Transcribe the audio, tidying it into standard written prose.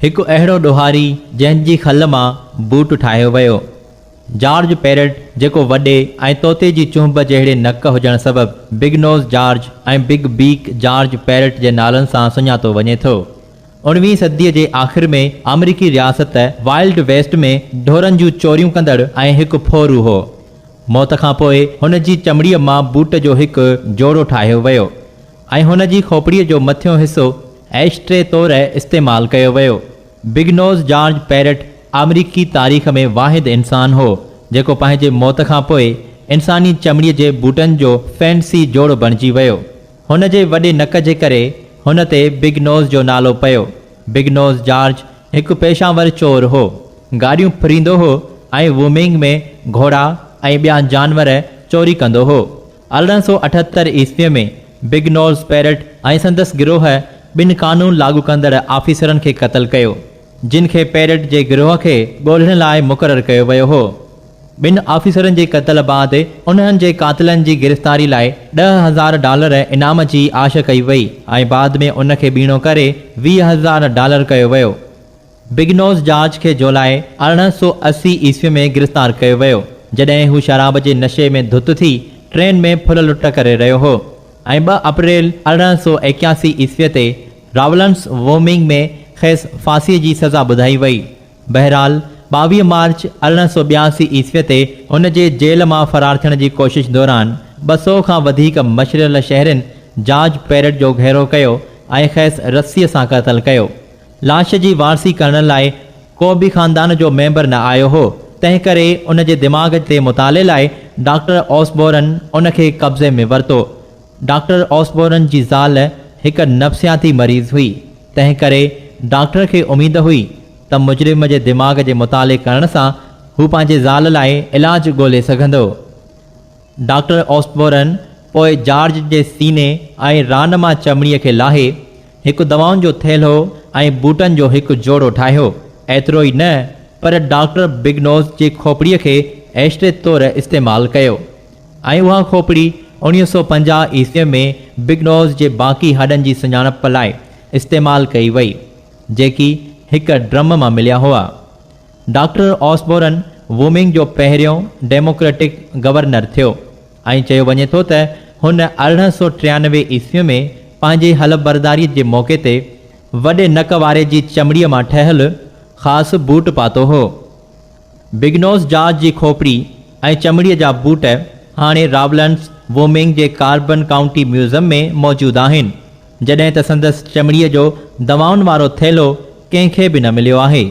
हिकु अहिड़ो ॾोहारी जंहिंजी खल मां बूट ठाहियो वियो। जॉर्ज पैरेट, जेको वॾे ऐं तोते जी चुंभ जहिड़े नक हुजण सबबि बिग नोज़ जॉर्ज ऐं बिग बीक जॉर्ज पैरेट जे नालनि सां सुञातो वञे थो, 19वीं सदीअ जे आख़िर में अमरीकी रियासत वाइल्ड वेस्ट में ढोरनि जूं चोरियूं कंदड़ ऐं हिकु फोरू हो। मौत खां पोइ हुन जी चमड़ीअ मां बूट जो हिकु जोड़ो ठाहियो वियो ऐं हुन जी खोपड़ीअ जो मथियों हिसो एशट्रे तौरु इस्तेमालु कयो वियो। बिग नोज़ जॉर्ज पैरेट अमरीकी तारीख़ में वाहिद इंसान हो जेको पंहिंजे मौत खां पोइ इंसानी चमड़ीअ जे बूटनि जो फैंसी जोड़ो बणिजी वियो। हुन जे वॾे नक जे करे हुन ते बिग नोज़ जो नालो पियो। बिग नोज़ जॉर्ज हिकु पेशावर चोर हो, गाॾियूं फरींदो हो ऐं वूमिंग में घोड़ा ऐं ॿिया जानवर चोरी कंदो हो। 1878 ईस्वीअ में बिग नोज़ पैरेट ऐं संदसि गिरोह ॿिनि कानून लागू कंदड़ आफ़ीसरनि खे क़तल कयो, जिन खे पैरेट जे गिरोह खे ॻोल्हण लाइ मुक़ररु कयो वियो हो। ॿिनि आफ़ीसरनि जे क़तल बैदि उन्हनि जे क़ातिलनि जी गिरफ़्तारी लाइ $10,000 इनाम जी आश कई वई ऐं बाद में उन खे बीणो करे $20,000 कयो वियो। बिग नोज़ जॉर्ज खे जुलाई 1880 ईस्वी में गिरफ़्तार कयो वियो जॾहिं हू शराब जे नशे में धुत थी ट्रेन में फुल लुट करे रहियो हो ऐं 2 अप्रैल 1881 ईस्वीअ ते रावलंस वोमिंग में खेसि फांसीअ जी सज़ा ॿुधाई वई। बहरहाल 22 मार्च 1882 ईस्वीअ ते हुन जे जेल मां फरार थियण जी कोशिश दौरान 200 खां वधीक मशरियल शहरनि जॉर्ज पैरेट जो घेरो कयो ऐं खेसि रस्सीअ सां क़तल कयो। लाश जी वारसी करण लाइ को बि ख़ानदान जो मेंबर न आयो हो, तंहिं करे उन जे दिमाग़ ते मुताले लाइ डॉक्टर ऑसबोरन उन खे कब्ज़े में वरितो। डॉक्टर ऑसबोरन जी ज़ाल हिकु नफ़्सियाती मरीज़ हुई, तंहिं करे डॉक्टर खे उमेद हुई त मुजरिम जे दिमाग़ जे मुताले करण सां हू पंहिंजे ज़ाल लाइ इलाज ॻोल्हे सघंदो। डॉक्टर ऑसबोरन पोइ जॉर्ज जे सीने ऐं रान मां चमड़ीअ खे लाहे हिकु दवाउनि जो थैलो ऐं बूटनि जो हिकु जोड़ो ठाहियो। एतिरो ई न पर डॉक्टर बिग नोज़ जी खोपड़ीअ खे एशट्रे तौरु इस्तेमालु कयो ऐं उहा खोपड़ी 1950 ईस्वीअ में बिग नोज़ जे बाक़ी हॾनि जी सुञाणप लाइ इस्तेमालु कई वई, जेकी हिकु ड्रम मां मिलिया हुआ। डॉक्टर ऑसबोरन वूमिंग जो पहिरियों डेमोक्रेटिक गवर्नर थियो ऐं चयो वञे थो त हुन 1893 ईस्वीअ में पंहिंजे हलबरदारीअ जे मौक़े ते वॾे नक वारे जी चमड़ीअ मां ठहियलु ख़ासि बूट पातो हो। बिग नोज़ जॉर्ज जी खोपड़ी ऐं चमड़ीअ जा बूट हाणे रावलंस वोमिंग जे कार्बन काउंटी म्यूज़ियम में मौजूदु आहिनि, जॾहिं त संदसि चमड़ीअ जो दवाउनि वारो थैलो कंहिंखे बि न मिलियो आहे।